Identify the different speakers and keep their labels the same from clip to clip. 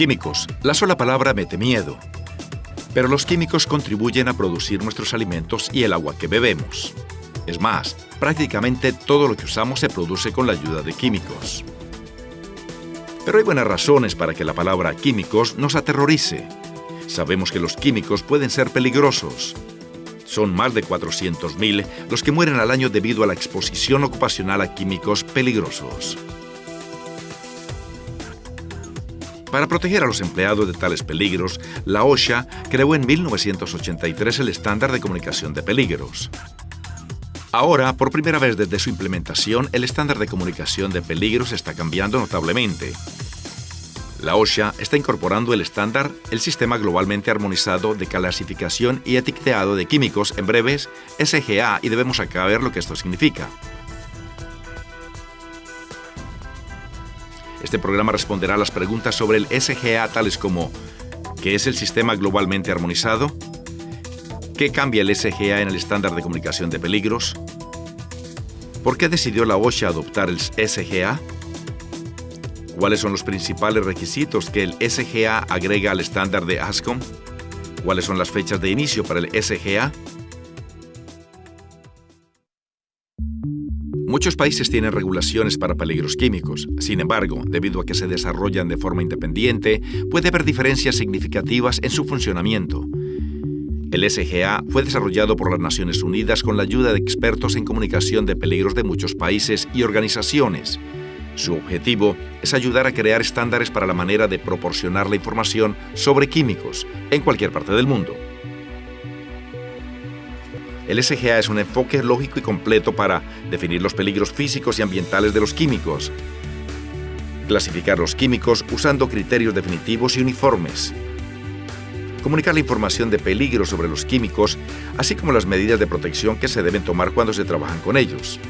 Speaker 1: Químicos. La sola palabra mete miedo. Pero los químicos contribuyen a producir nuestros alimentos y el agua que bebemos. Es más, prácticamente todo lo que usamos se produce con la ayuda de químicos. Pero hay buenas razones para que la palabra químicos nos aterrorice. Sabemos que los químicos pueden ser peligrosos. Son más de 400.000 los que mueren al año debido a la exposición ocupacional a químicos peligrosos. Para proteger a los empleados de tales peligros, la OSHA creó en 1983 el estándar de comunicación de peligros. Ahora, por primera vez desde su implementación, el estándar de comunicación de peligros está cambiando notablemente. La OSHA está incorporando el estándar, el Sistema Globalmente Armonizado de Clasificación y Etiquetado de Químicos, en breves, SGA, y debemos acá ver lo que esto significa. Este programa responderá a las preguntas sobre el SGA, tales como ¿qué es el Sistema Globalmente Armonizado? ¿Qué cambia el SGA en el estándar de comunicación de peligros? ¿Por qué decidió la OSHA adoptar el SGA? ¿Cuáles son los principales requisitos que el SGA agrega al estándar de ASCOM? ¿Cuáles son las fechas de inicio para el SGA? Muchos países tienen regulaciones para peligros químicos. Sin embargo, debido a que se desarrollan de forma independiente, puede haber diferencias significativas en su funcionamiento. El SGA fue desarrollado por las Naciones Unidas con la ayuda de expertos en comunicación de peligros de muchos países y organizaciones. Su objetivo es ayudar a crear estándares para la manera de proporcionar la información sobre químicos en cualquier parte del mundo. El SGA es un enfoque lógico y completo para definir los peligros físicos y ambientales de los químicos, clasificar los químicos usando criterios definitivos y uniformes, comunicar la información de peligro sobre los químicos, así como las medidas de protección que se deben tomar cuando se trabajan con ellos.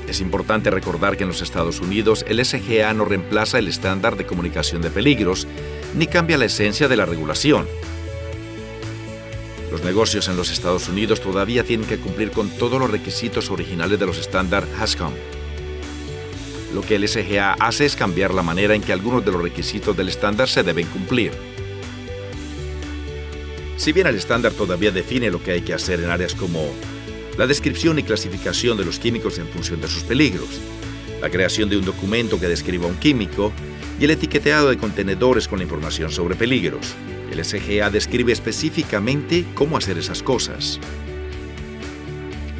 Speaker 1: Es importante recordar que en los Estados Unidos el SGA no reemplaza el estándar de comunicación de peligros ni cambia la esencia de la regulación. Los negocios en los Estados Unidos todavía tienen que cumplir con todos los requisitos originales de los estándares ASCOM. Lo que el SGA hace es cambiar la manera en que algunos de los requisitos del estándar se deben cumplir. Si bien el estándar todavía define lo que hay que hacer en áreas como la descripción y clasificación de los químicos en función de sus peligros, la creación de un documento que describa un químico y el etiquetado de contenedores con la información sobre peligros, el SGA describe específicamente cómo hacer esas cosas.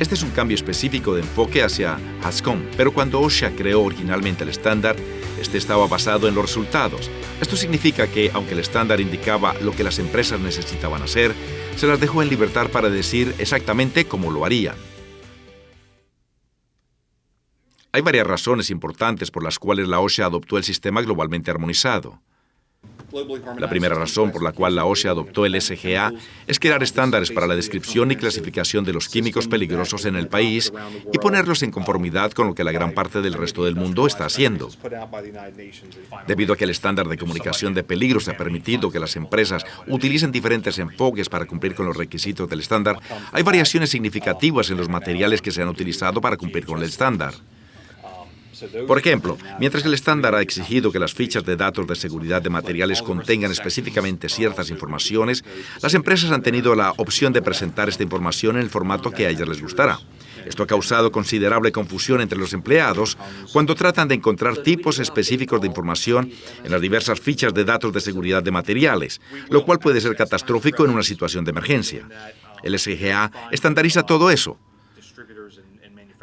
Speaker 1: Este es un cambio específico de enfoque hacia ASCOM, pero cuando OSHA creó originalmente el estándar, este estaba basado en los resultados. Esto significa que, aunque el estándar indicaba lo que las empresas necesitaban hacer, se las dejó en libertad para decir exactamente cómo lo harían. Hay varias razones importantes por las cuales la OSHA adoptó el sistema globalmente armonizado. La primera razón por la cual la OSHA adoptó el SGA es crear estándares para la descripción y clasificación de los químicos peligrosos en el país y ponerlos en conformidad con lo que la gran parte del resto del mundo está haciendo. Debido a que el estándar de comunicación de peligros ha permitido que las empresas utilicen diferentes enfoques para cumplir con los requisitos del estándar, hay variaciones significativas en los materiales que se han utilizado para cumplir con el estándar. Por ejemplo, mientras que el estándar ha exigido que las fichas de datos de seguridad de materiales contengan específicamente ciertas informaciones, las empresas han tenido la opción de presentar esta información en el formato que a ellas les gustará. Esto ha causado considerable confusión entre los empleados cuando tratan de encontrar tipos específicos de información en las diversas fichas de datos de seguridad de materiales, lo cual puede ser catastrófico en una situación de emergencia. El SGA estandariza todo eso.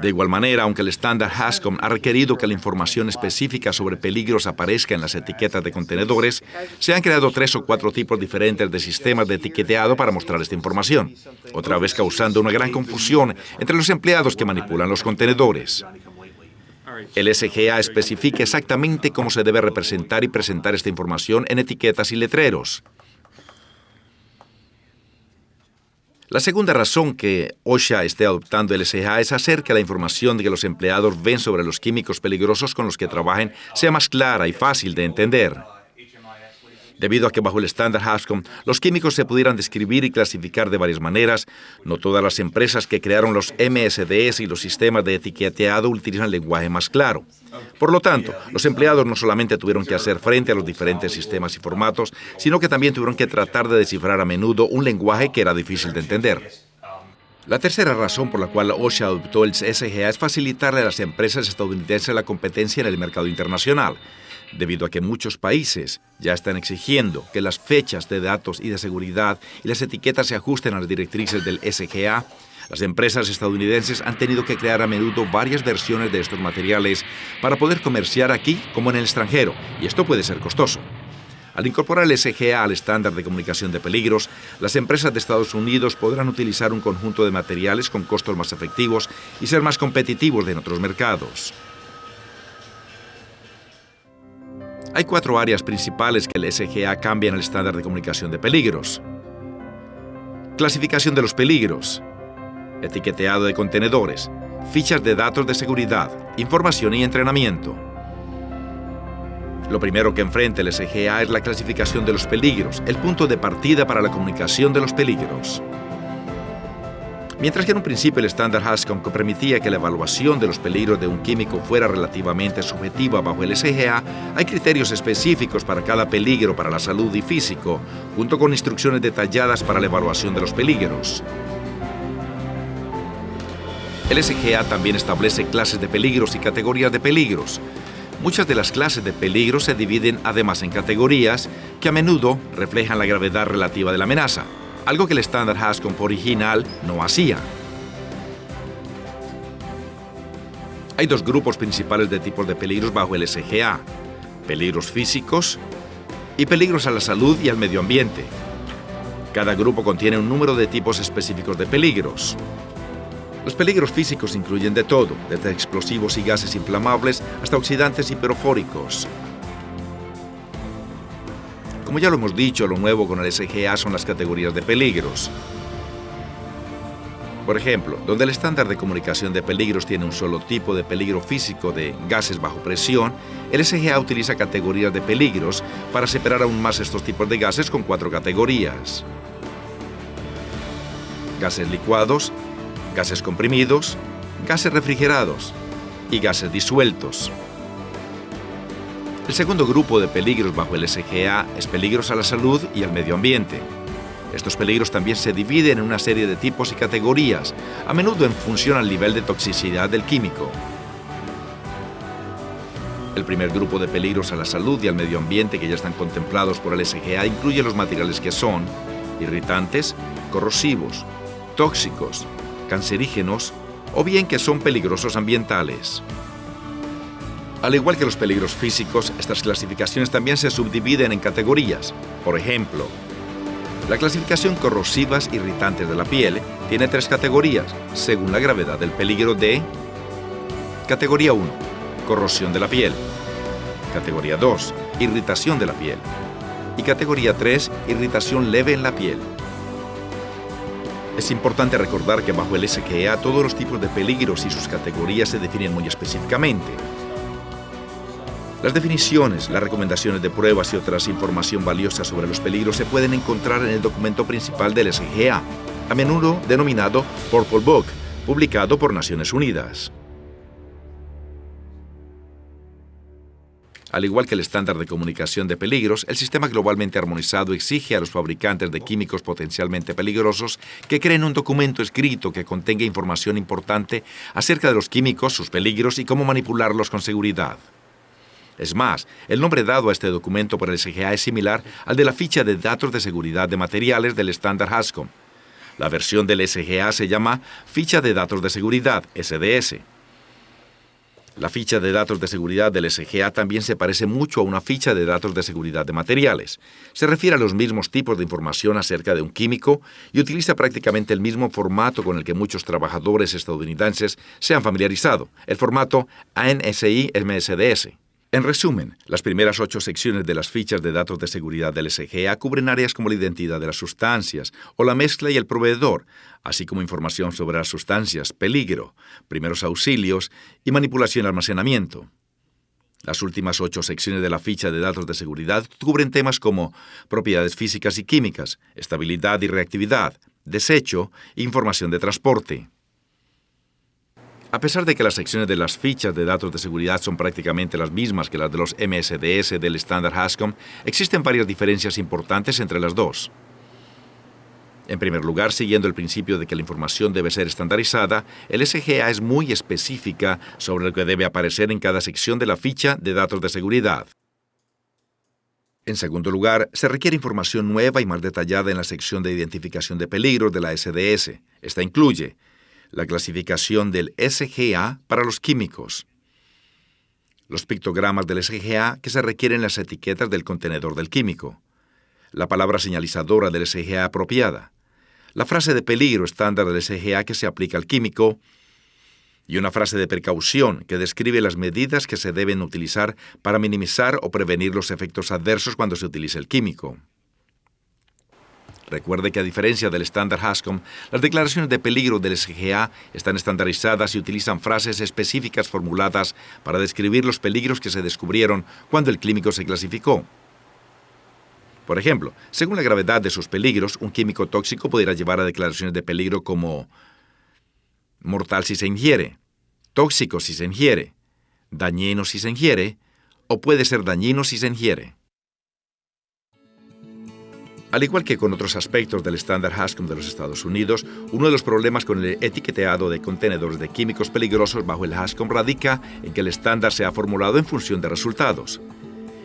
Speaker 1: De igual manera, aunque el estándar ASCOM ha requerido que la información específica sobre peligros aparezca en las etiquetas de contenedores, se han creado 3 o 4 tipos diferentes de sistemas de etiquetado para mostrar esta información, otra vez causando una gran confusión entre los empleados que manipulan los contenedores. El SGA especifica exactamente cómo se debe representar y presentar esta información en etiquetas y letreros. La segunda razón que OSHA esté adoptando el SGA es hacer que la información que los empleados ven sobre los químicos peligrosos con los que trabajen sea más clara y fácil de entender. Debido a que bajo el estándar Hanscom los químicos se pudieran describir y clasificar de varias maneras, no todas las empresas que crearon los MSDS y los sistemas de etiquetado utilizan lenguaje más claro. Por lo tanto, los empleados no solamente tuvieron que hacer frente a los diferentes sistemas y formatos, sino que también tuvieron que tratar de descifrar a menudo un lenguaje que era difícil de entender. La tercera razón por la cual OSHA adoptó el SGA es facilitarle a las empresas estadounidenses la competencia en el mercado internacional, debido a que muchos países ya están exigiendo que las fechas de datos y de seguridad y las etiquetas se ajusten a las directrices del SGA. Las empresas estadounidenses han tenido que crear a menudo varias versiones de estos materiales para poder comerciar aquí como en el extranjero, y esto puede ser costoso. Al incorporar el SGA al estándar de comunicación de peligros, las empresas de Estados Unidos podrán utilizar un conjunto de materiales con costos más efectivos y ser más competitivos en otros mercados. Hay 4 áreas principales que el SGA cambia en el estándar de comunicación de peligros. Clasificación de los peligros, etiquetado de contenedores, fichas de datos de seguridad, información y entrenamiento. Lo primero que enfrenta el SGA es la clasificación de los peligros, el punto de partida para la comunicación de los peligros. Mientras que en un principio el estándar Hanscom permitía que la evaluación de los peligros de un químico fuera relativamente subjetiva bajo el SGA, hay criterios específicos para cada peligro para la salud y físico, junto con instrucciones detalladas para la evaluación de los peligros. El SGA también establece clases de peligros y categorías de peligros. Muchas de las clases de peligros se dividen además en categorías que a menudo reflejan la gravedad relativa de la amenaza, algo que el estándar Hanscom original no hacía. Hay 2 grupos principales de tipos de peligros bajo el SGA: peligros físicos y peligros a la salud y al medio ambiente. Cada grupo contiene un número de tipos específicos de peligros. Los peligros físicos incluyen de todo, desde explosivos y gases inflamables hasta oxidantes y pirofóricos. Como ya lo hemos dicho, lo nuevo con el SGA son las categorías de peligros. Por ejemplo, donde el estándar de comunicación de peligros tiene un solo tipo de peligro físico de gases bajo presión, el SGA utiliza categorías de peligros para separar aún más estos tipos de gases con 4 categorías: gases licuados, gases comprimidos, gases refrigerados y gases disueltos. El segundo grupo de peligros bajo el SGA es peligros a la salud y al medio ambiente. Estos peligros también se dividen en una serie de tipos y categorías, a menudo en función al nivel de toxicidad del químico. El primer grupo de peligros a la salud y al medio ambiente que ya están contemplados por el SGA incluye los materiales que son irritantes, corrosivos, tóxicos, cancerígenos o bien que son peligrosos ambientales. Al igual que los peligros físicos, estas clasificaciones también se subdividen en categorías. Por ejemplo, la clasificación corrosivas irritantes de la piel tiene 3 categorías, según la gravedad del peligro de: categoría 1, corrosión de la piel; categoría 2, irritación de la piel; y categoría 3, irritación leve en la piel. Es importante recordar que bajo el SGA todos los tipos de peligros y sus categorías se definen muy específicamente. Las definiciones, las recomendaciones de pruebas y otras información valiosa sobre los peligros se pueden encontrar en el documento principal del SGA, a menudo denominado Purple Book, publicado por Naciones Unidas. Al igual que el estándar de comunicación de peligros, el sistema globalmente armonizado exige a los fabricantes de químicos potencialmente peligrosos que creen un documento escrito que contenga información importante acerca de los químicos, sus peligros y cómo manipularlos con seguridad. Es más, el nombre dado a este documento por el SGA es similar al de la ficha de datos de seguridad de materiales del estándar Hanscom. La versión del SGA se llama Ficha de Datos de Seguridad, SDS. La ficha de datos de seguridad del SGA también se parece mucho a una ficha de datos de seguridad de materiales. Se refiere a los mismos tipos de información acerca de un químico y utiliza prácticamente el mismo formato con el que muchos trabajadores estadounidenses se han familiarizado, el formato ANSI-MSDS. En resumen, las primeras 8 secciones de las fichas de datos de seguridad del SGA cubren áreas como la identidad de las sustancias o la mezcla y el proveedor, así como información sobre las sustancias, peligro, primeros auxilios y manipulación y almacenamiento. Las últimas 8 secciones de la ficha de datos de seguridad cubren temas como propiedades físicas y químicas, estabilidad y reactividad, desecho e información de transporte. A pesar de que las secciones de las fichas de datos de seguridad son prácticamente las mismas que las de los MSDS del estándar HASCOM, existen varias diferencias importantes entre las dos. En primer lugar, siguiendo el principio de que la información debe ser estandarizada, el SGA es muy específica sobre lo que debe aparecer en cada sección de la ficha de datos de seguridad. En segundo lugar, se requiere información nueva y más detallada en la sección de identificación de peligros de la SDS. Esta incluye la clasificación del SGA para los químicos, los pictogramas del SGA que se requieren en las etiquetas del contenedor del químico, la palabra señalizadora del SGA apropiada, la frase de peligro estándar del SGA que se aplica al químico y una frase de precaución que describe las medidas que se deben utilizar para minimizar o prevenir los efectos adversos cuando se utilice el químico. Recuerde que a diferencia del estándar HASCOM, las declaraciones de peligro del SGA están estandarizadas y utilizan frases específicas formuladas para describir los peligros que se descubrieron cuando el químico se clasificó. Por ejemplo, según la gravedad de sus peligros, un químico tóxico podrá llevar a declaraciones de peligro como mortal si se ingiere, tóxico si se ingiere, dañino si se ingiere, o puede ser dañino si se ingiere. Al igual que con otros aspectos del estándar HASCOM de los Estados Unidos, uno de los problemas con el etiquetado de contenedores de químicos peligrosos bajo el HASCOM radica en que el estándar se ha formulado en función de resultados.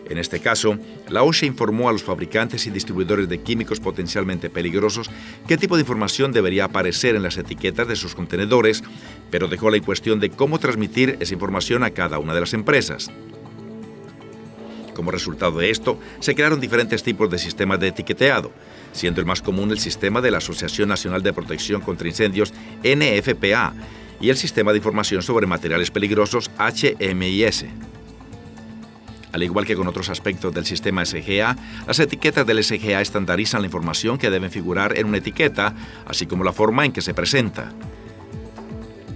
Speaker 1: En este caso, la OSHA informó a los fabricantes y distribuidores de químicos potencialmente peligrosos qué tipo de información debería aparecer en las etiquetas de sus contenedores, pero dejó la cuestión de cómo transmitir esa información a cada una de las empresas. Como resultado de esto, se crearon diferentes tipos de sistemas de etiquetado, siendo el más común el sistema de la Asociación Nacional de Protección contra Incendios, NFPA, y el Sistema de Información sobre Materiales Peligrosos, HMIS. Al igual que con otros aspectos del sistema SGA, las etiquetas del SGA estandarizan la información que debe figurar en una etiqueta, así como la forma en que se presenta.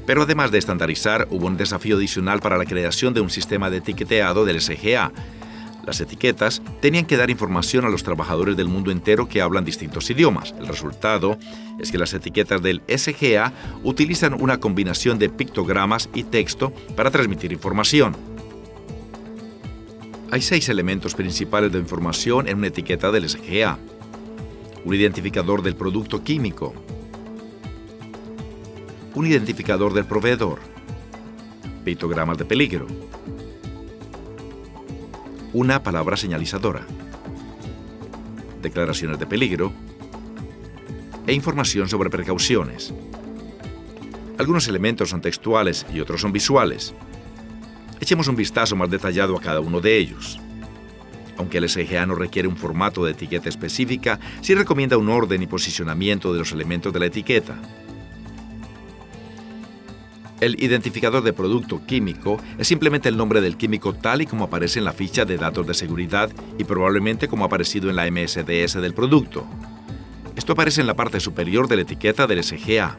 Speaker 1: Pero además de estandarizar, hubo un desafío adicional para la creación de un sistema de etiquetado del SGA. Las etiquetas tenían que dar información a los trabajadores del mundo entero que hablan distintos idiomas. El resultado es que las etiquetas del SGA utilizan una combinación de pictogramas y texto para transmitir información. Hay 6 elementos principales de información en una etiqueta del SGA. Un identificador del producto químico, un identificador del proveedor, pictogramas de peligro, una palabra señalizadora, declaraciones de peligro e información sobre precauciones. Algunos elementos son textuales y otros son visuales. Echemos un vistazo más detallado a cada uno de ellos. Aunque el SGA no requiere un formato de etiqueta específica, sí recomienda un orden y posicionamiento de los elementos de la etiqueta. El identificador de producto químico es simplemente el nombre del químico tal y como aparece en la ficha de datos de seguridad y probablemente como ha aparecido en la MSDS del producto. Esto aparece en la parte superior de la etiqueta del SGA.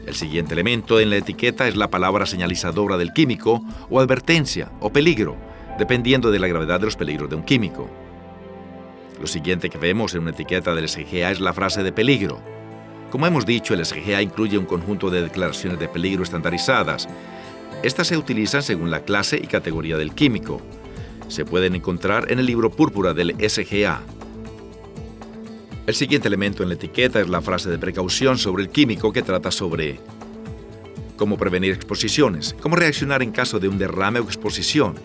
Speaker 1: El siguiente elemento en la etiqueta es la palabra señalizadora del químico o advertencia o peligro, dependiendo de la gravedad de los peligros de un químico. Lo siguiente que vemos en una etiqueta del SGA es la frase de peligro. Como hemos dicho, el SGA incluye un conjunto de declaraciones de peligro estandarizadas. Estas se utilizan según la clase y categoría del químico. Se pueden encontrar en el libro púrpura del SGA. El siguiente elemento en la etiqueta es la frase de precaución sobre el químico que trata sobre cómo prevenir exposiciones, cómo reaccionar en caso de un derrame o exposición,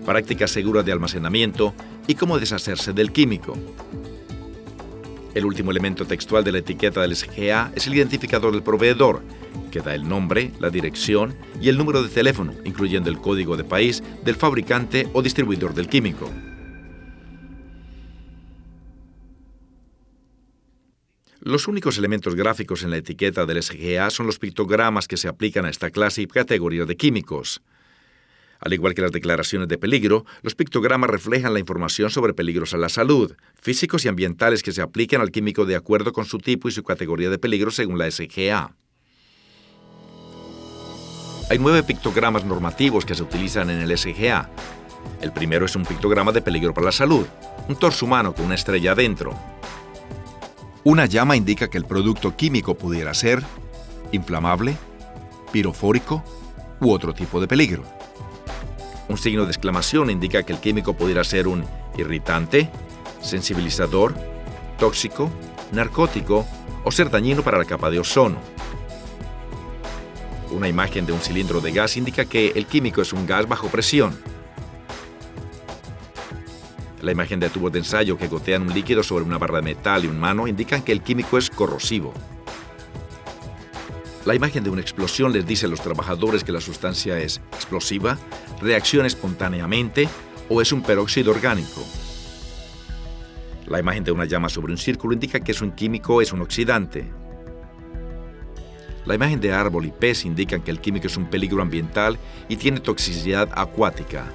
Speaker 1: prácticas seguras de almacenamiento y cómo deshacerse del químico. El último elemento textual de la etiqueta del SGA es el identificador del proveedor, que da el nombre, la dirección y el número de teléfono, incluyendo el código de país del fabricante o distribuidor del químico. Los únicos elementos gráficos en la etiqueta del SGA son los pictogramas que se aplican a esta clase y categoría de químicos. Al igual que las declaraciones de peligro, los pictogramas reflejan la información sobre peligros a la salud, físicos y ambientales que se aplican al químico de acuerdo con su tipo y su categoría de peligro según la SGA. Hay 9 pictogramas normativos que se utilizan en el SGA. El primero es un pictograma de peligro para la salud, un torso humano con una estrella adentro. Una llama indica que el producto químico pudiera ser inflamable, pirofórico u otro tipo de peligro. Un signo de exclamación indica que el químico pudiera ser un irritante, sensibilizador, tóxico, narcótico o ser dañino para la capa de ozono. Una imagen de un cilindro de gas indica que el químico es un gas bajo presión. La imagen de tubos de ensayo que gotean un líquido sobre una barra de metal y un mano indican que el químico es corrosivo. La imagen de una explosión les dice a los trabajadores que la sustancia es explosiva, reacciona espontáneamente o es un peróxido orgánico. La imagen de una llama sobre un círculo indica que un químico es un oxidante. La imagen de árbol y pez indican que el químico es un peligro ambiental y tiene toxicidad acuática.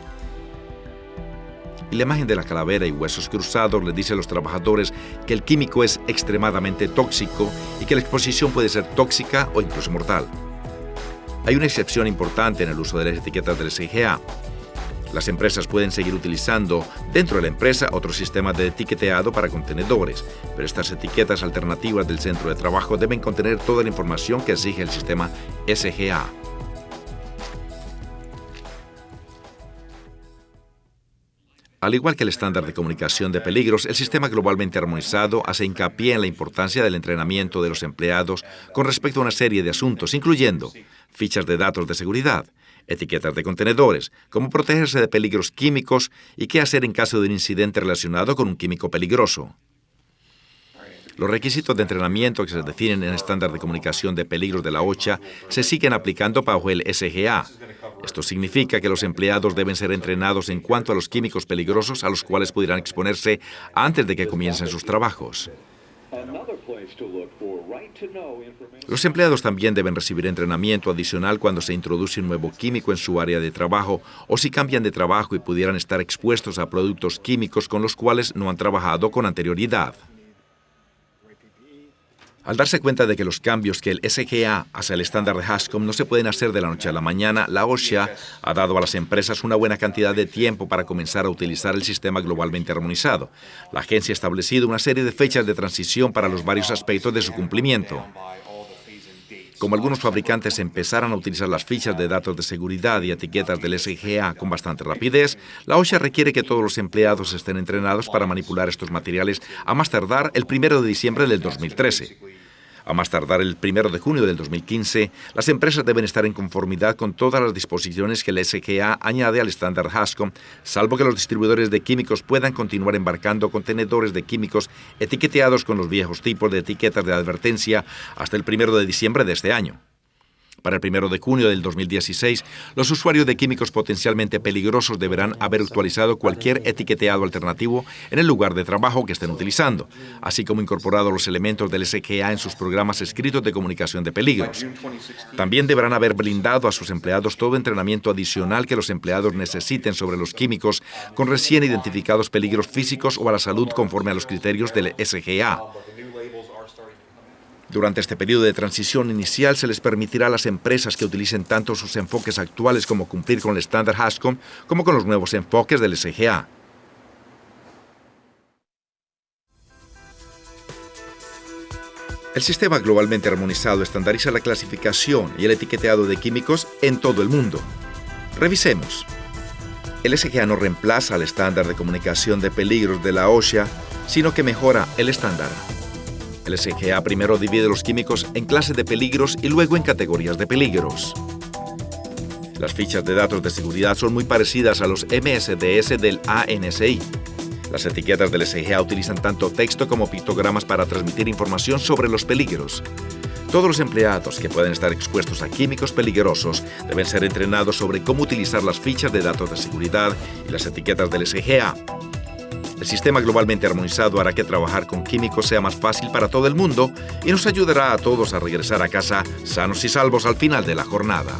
Speaker 1: Y la imagen de la calavera y huesos cruzados les dice a los trabajadores que el químico es extremadamente tóxico y que la exposición puede ser tóxica o incluso mortal. Hay una excepción importante en el uso de las etiquetas del SGA. Las empresas pueden seguir utilizando dentro de la empresa otros sistemas de etiquetado para contenedores, pero estas etiquetas alternativas del centro de trabajo deben contener toda la información que exige el sistema SGA. Al igual que el estándar de comunicación de peligros, el sistema globalmente armonizado hace hincapié en la importancia del entrenamiento de los empleados con respecto a una serie de asuntos, incluyendo fichas de datos de seguridad, etiquetas de contenedores, cómo protegerse de peligros químicos y qué hacer en caso de un incidente relacionado con un químico peligroso. Los requisitos de entrenamiento que se definen en el estándar de comunicación de peligros de la OSHA se siguen aplicando bajo el SGA. Esto significa que los empleados deben ser entrenados en cuanto a los químicos peligrosos a los cuales pudieran exponerse antes de que comiencen sus trabajos. Los empleados también deben recibir entrenamiento adicional cuando se introduce un nuevo químico en su área de trabajo o si cambian de trabajo y pudieran estar expuestos a productos químicos con los cuales no han trabajado con anterioridad. Al darse cuenta de que los cambios que el SGA hace al estándar de HAZCOM no se pueden hacer de la noche a la mañana, la OSHA ha dado a las empresas una buena cantidad de tiempo para comenzar a utilizar el sistema globalmente armonizado. La agencia ha establecido una serie de fechas de transición para los varios aspectos de su cumplimiento. Como algunos fabricantes empezaran a utilizar las fichas de datos de seguridad y etiquetas del SGA con bastante rapidez, la OSHA requiere que todos los empleados estén entrenados para manipular estos materiales a más tardar el 1 de diciembre del 2013. A más tardar el 1 de junio del 2015, las empresas deben estar en conformidad con todas las disposiciones que el SGA añade al estándar HAZCOM, salvo que los distribuidores de químicos puedan continuar embarcando contenedores de químicos etiquetados con los viejos tipos de etiquetas de advertencia hasta el 1 de diciembre de este año. Para el 1 de junio del 2016, los usuarios de químicos potencialmente peligrosos deberán haber actualizado cualquier etiquetado alternativo en el lugar de trabajo que estén utilizando, así como incorporado los elementos del SGA en sus programas escritos de comunicación de peligros. También deberán haber brindado a sus empleados todo entrenamiento adicional que los empleados necesiten sobre los químicos con recién identificados peligros físicos o a la salud conforme a los criterios del SGA. Durante este periodo de transición inicial se les permitirá a las empresas que utilicen tanto sus enfoques actuales como cumplir con el estándar HAZCOM como con los nuevos enfoques del SGA. El sistema globalmente armonizado estandariza la clasificación y el etiquetado de químicos en todo el mundo. Revisemos. El SGA no reemplaza al estándar de comunicación de peligros de la OSHA, sino que mejora el estándar. El SGA primero divide los químicos en clases de peligros y luego en categorías de peligros. Las fichas de datos de seguridad son muy parecidas a los MSDS del ANSI. Las etiquetas del SGA utilizan tanto texto como pictogramas para transmitir información sobre los peligros. Todos los empleados que pueden estar expuestos a químicos peligrosos deben ser entrenados sobre cómo utilizar las fichas de datos de seguridad y las etiquetas del SGA. El sistema globalmente armonizado hará que trabajar con químicos sea más fácil para todo el mundo y nos ayudará a todos a regresar a casa sanos y salvos al final de la jornada.